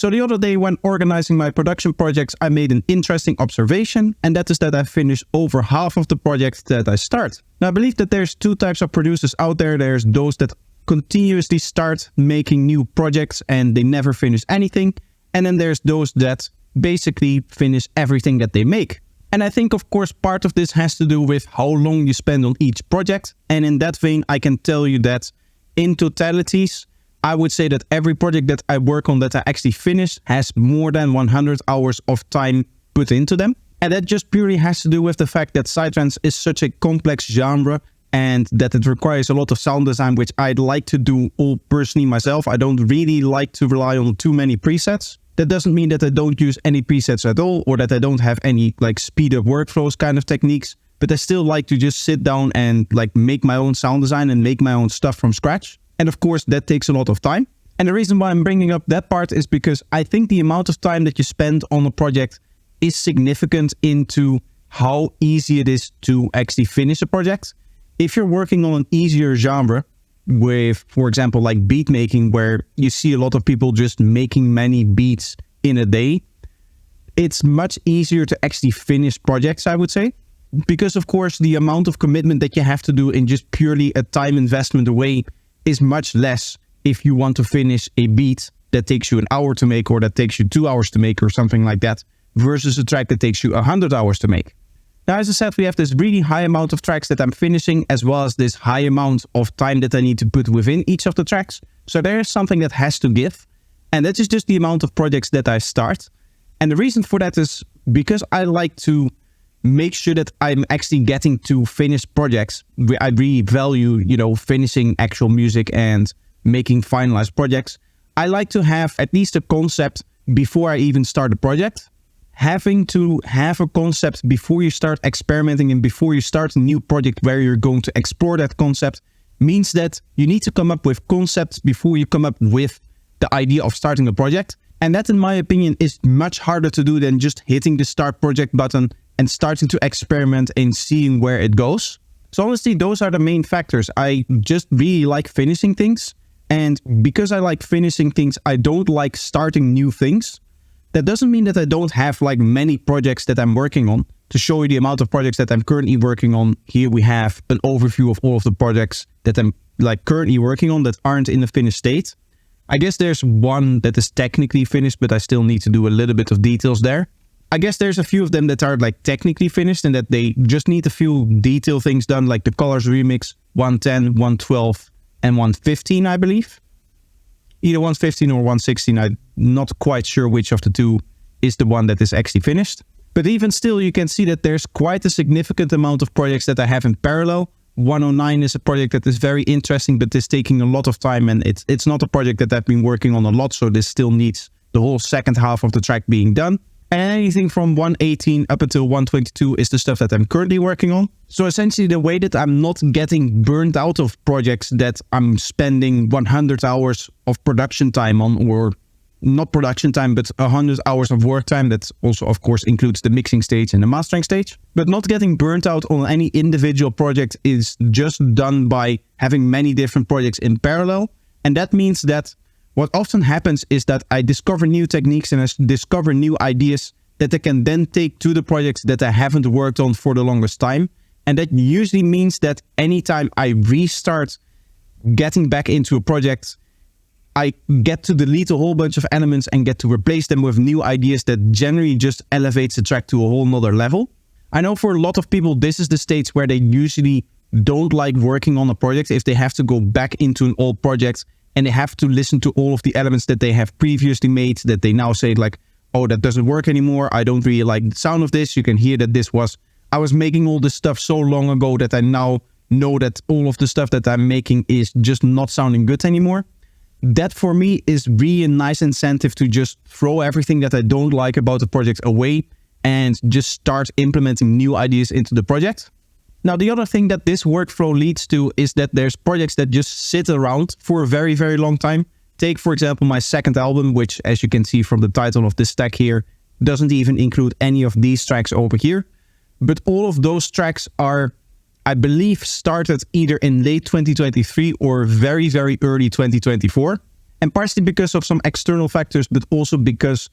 So the other day when organizing my production projects, I made an interesting observation, and that is that I finish over half of the projects that I start. Now I believe that there's two types of producers out there. There's those that continuously start making new projects and they never finish anything. And then there's those that basically finish everything that they make. And I think, of course, part of this has to do with how long you spend on each project. And in that vein, I can tell you that in totalities, I would say that every project that I work on that I actually finish has more than 100 hours of time put into them. And that just purely has to do with the fact that psytrance is such a complex genre and that it requires a lot of sound design, which I'd like to do all personally myself. I don't really like to rely on too many presets. That doesn't mean that I don't use any presets at all or that I don't have any like speed up workflows kind of techniques, but I still like to just sit down and like make my own sound design and make my own stuff from scratch. And of course, that takes a lot of time. And the reason why I'm bringing up that part is because I think the amount of time that you spend on a project is significant into how easy it is to actually finish a project. If you're working on an easier genre with, for example, like beat making, where you see a lot of people just making many beats in a day, it's much easier to actually finish projects, I would say. Because of course, the amount of commitment that you have to do in just purely a time investment away is much less if you want to finish a beat that takes you an hour to make or that takes you 2 hours to make or something like that, versus a track that takes you 100 hours to make. Now, as I said, we have this really high amount of tracks that I'm finishing, as well as this high amount of time that I need to put within each of the tracks. So there is something that has to give, and that is just the amount of projects that I start. And the reason for that is because I like to make sure that I'm actually getting to finished projects. I really value, finishing actual music and making finalized projects. I like to have at least a concept before I even start a project. Having to have a concept before you start experimenting and before you start a new project where you're going to explore that concept means that you need to come up with concepts before you come up with the idea of starting a project. And that, in my opinion, is much harder to do than just hitting the start project button and starting to experiment and seeing where it goes. So honestly, those are the main factors. I just really like finishing things. And because I like finishing things, I don't like starting new things. That doesn't mean that I don't have like many projects that I'm working on. To show you the amount of projects that I'm currently working on, here we have an overview of all of the projects that I'm like currently working on that aren't in the finished state. I guess there's one that is technically finished, but I still need to do a little bit of details there. I guess there's a few of them that are like technically finished and that they just need a few detail things done, like the Colors Remix 110, 112, and 115, I believe. Either 115 or 116, I'm not quite sure which of the two is the one that is actually finished. But even still, you can see that there's quite a significant amount of projects that I have in parallel. 109 is a project that is very interesting, but is taking a lot of time, and it's not a project that I've been working on a lot, so this still needs the whole second half of the track being done. And anything from 118 up until 122 is the stuff that I'm currently working on. So essentially the way that I'm not getting burnt out of projects that I'm spending 100 hours of production time on, or not production time, but 100 hours of work time. That also, of course, includes the mixing stage and the mastering stage. But not getting burnt out on any individual project is just done by having many different projects in parallel. And that means that what often happens is that I discover new techniques and I discover new ideas that I can then take to the projects that I haven't worked on for the longest time. And that usually means that anytime I restart getting back into a project, I get to delete a whole bunch of elements and get to replace them with new ideas that generally just elevates the track to a whole nother level. I know for a lot of people, this is the stage where they usually don't like working on a project if they have to go back into an old project and they have to listen to all of the elements that they have previously made that they now say like, oh, that doesn't work anymore. I don't really like the sound of this. You can hear that I was making all this stuff so long ago that I now know that all of the stuff that I'm making is just not sounding good anymore. That for me is really a nice incentive to just throw everything that I don't like about the project away and just start implementing new ideas into the project. Now, the other thing that this workflow leads to is that there's projects that just sit around for a very, very long time. Take, for example, my second album, which, as you can see from the title of this stack here, doesn't even include any of these tracks over here. But all of those tracks are, I believe, started either in late 2023 or very, very early 2024. And partially because of some external factors, but also because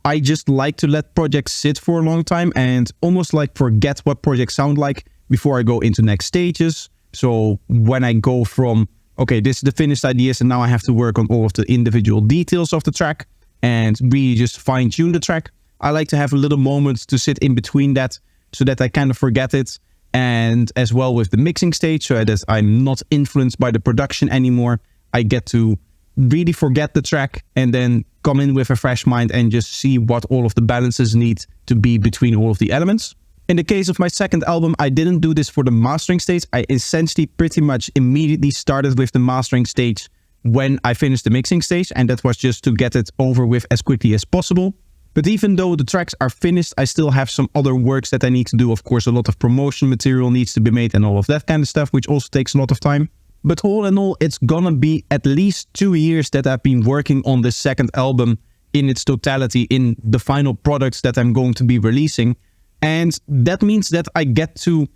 I just like to let projects sit for a long time and almost like forget what projects sound like before I go into next stages. So when I go from, okay, this is the finished ideas and now I have to work on all of the individual details of the track and really just fine tune the track, I like to have a little moment to sit in between that so that I kind of forget it. And as well with the mixing stage, so that I'm not influenced by the production anymore. I get to really forget the track and then come in with a fresh mind and just see what all of the balances need to be between all of the elements. In the case of my second album, I didn't do this for the mastering stage. I essentially pretty much immediately started with the mastering stage when I finished the mixing stage, and that was just to get it over with as quickly as possible. But even though the tracks are finished, I still have some other works that I need to do. Of course, a lot of promotion material needs to be made and all of that kind of stuff, which also takes a lot of time. But all in all, it's gonna be at least 2 years that I've been working on this second album in its totality, in the final products that I'm going to be releasing. And that means that I get to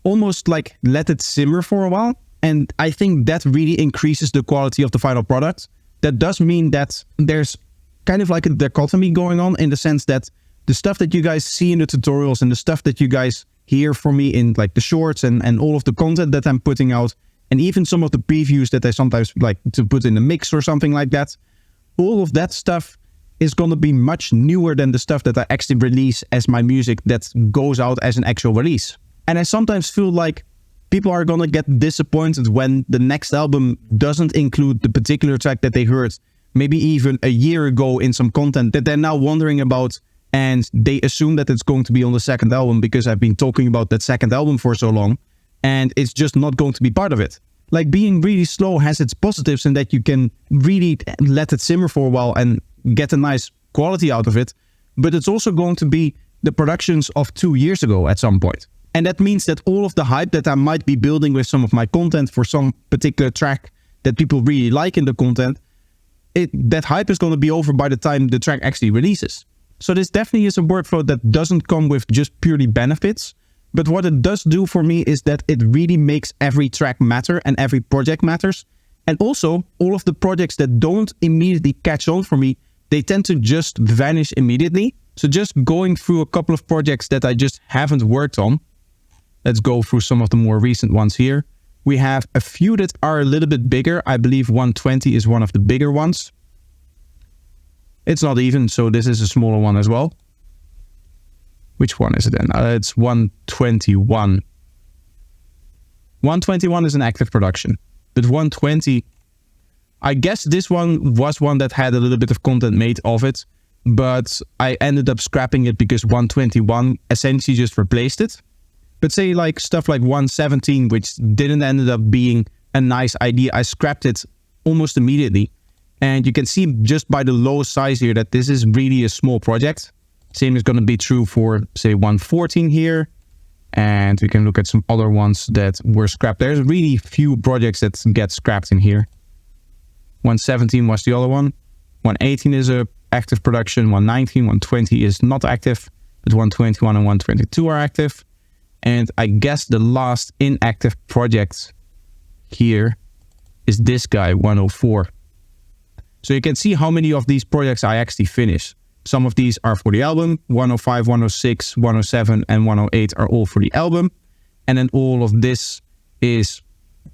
almost like let it simmer for a while. And I think that really increases the quality of the final product. That does mean that there's kind of like a dichotomy going on, in the sense that the stuff that you guys see in the tutorials and the stuff that you guys hear from me in like the shorts and all of the content that I'm putting out, and even some of the previews that I sometimes like to put in a mix or something like that, all of that stuff is going to be much newer than the stuff that I actually release as my music that goes out as an actual release. And I sometimes feel like people are going to get disappointed when the next album doesn't include the particular track that they heard maybe even a year ago in some content that they're now wondering about, and they assume that it's going to be on the second album because I've been talking about that second album for so long, and it's just not going to be part of it. Like, being really slow has its positives in that you can really let it simmer for a while and get a nice quality out of it, but it's also going to be the productions of 2 years ago at some point. And that means that all of the hype that I might be building with some of my content for some particular track that people really like in the content, that hype is going to be over by the time the track actually releases. So this definitely is a workflow that doesn't come with just purely benefits, but what it does do for me is that it really makes every track matter and every project matters. And also, all of the projects that don't immediately catch on for me, they tend to just vanish immediately. So just going through a couple of projects that I just haven't worked on, let's go through some of the more recent ones here. We have a few that are a little bit bigger. I believe 120 is one of the bigger ones. It's not even, so this is a smaller one as well. Which one is it then? It's 121. 121 is an active production. But 120, I guess this one was one that had a little bit of content made of it, but I ended up scrapping it because 121 essentially just replaced it. But say like stuff like 117, which didn't end up being a nice idea, I scrapped it almost immediately. And you can see just by the low size here that this is really a small project. Same is going to be true for, say, 114 here. And we can look at some other ones that were scrapped. There's really few projects that get scrapped in here. 117 was the other one. 118 is a active production. 119, 120 is not active. But 121 and 122 are active. And I guess the last inactive project here is this guy, 104. So you can see how many of these projects I actually finished. Some of these are for the album. 105, 106, 107, and 108 are all for the album. And then all of this is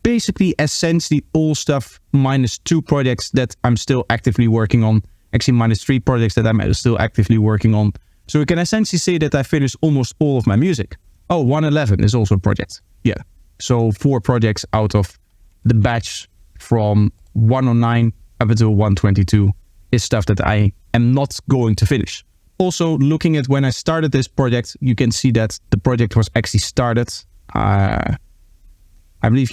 basically essentially all stuff minus 2 projects that I'm still actively working on. Actually, minus 3 projects that I'm still actively working on. So we can essentially say that I finished almost all of my music. Oh, 111 is also a project. Yeah. So 4 projects out of the batch from 109 up until 122 is stuff that I am not going to finish. Also, looking at when I started this project, you can see that the project was actually started, I believe,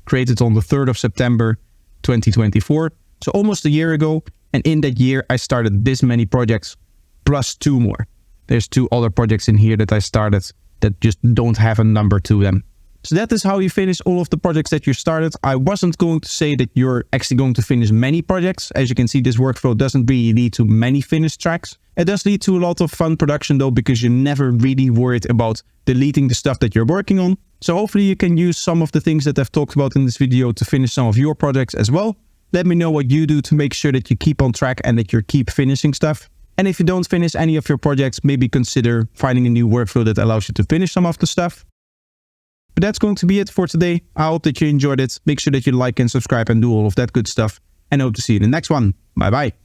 created on the 3rd of September 2024. So almost a year ago. And in that year, I started this many projects plus 2 more. There's 2 other projects in here that I started that just don't have a number to them. So that is how you finish all of the projects that you started. I wasn't going to say that you're actually going to finish many projects. As you can see, this workflow doesn't really lead to many finished tracks. It does lead to a lot of fun production though, because you're never really worried about deleting the stuff that you're working on. So hopefully you can use some of the things that I've talked about in this video to finish some of your projects as well. Let me know what you do to make sure that you keep on track and that you keep finishing stuff. And if you don't finish any of your projects, maybe consider finding a new workflow that allows you to finish some of the stuff. But that's going to be it for today. I hope that you enjoyed it. Make sure that you like and subscribe and do all of that good stuff. And I hope to see you in the next one. Bye bye.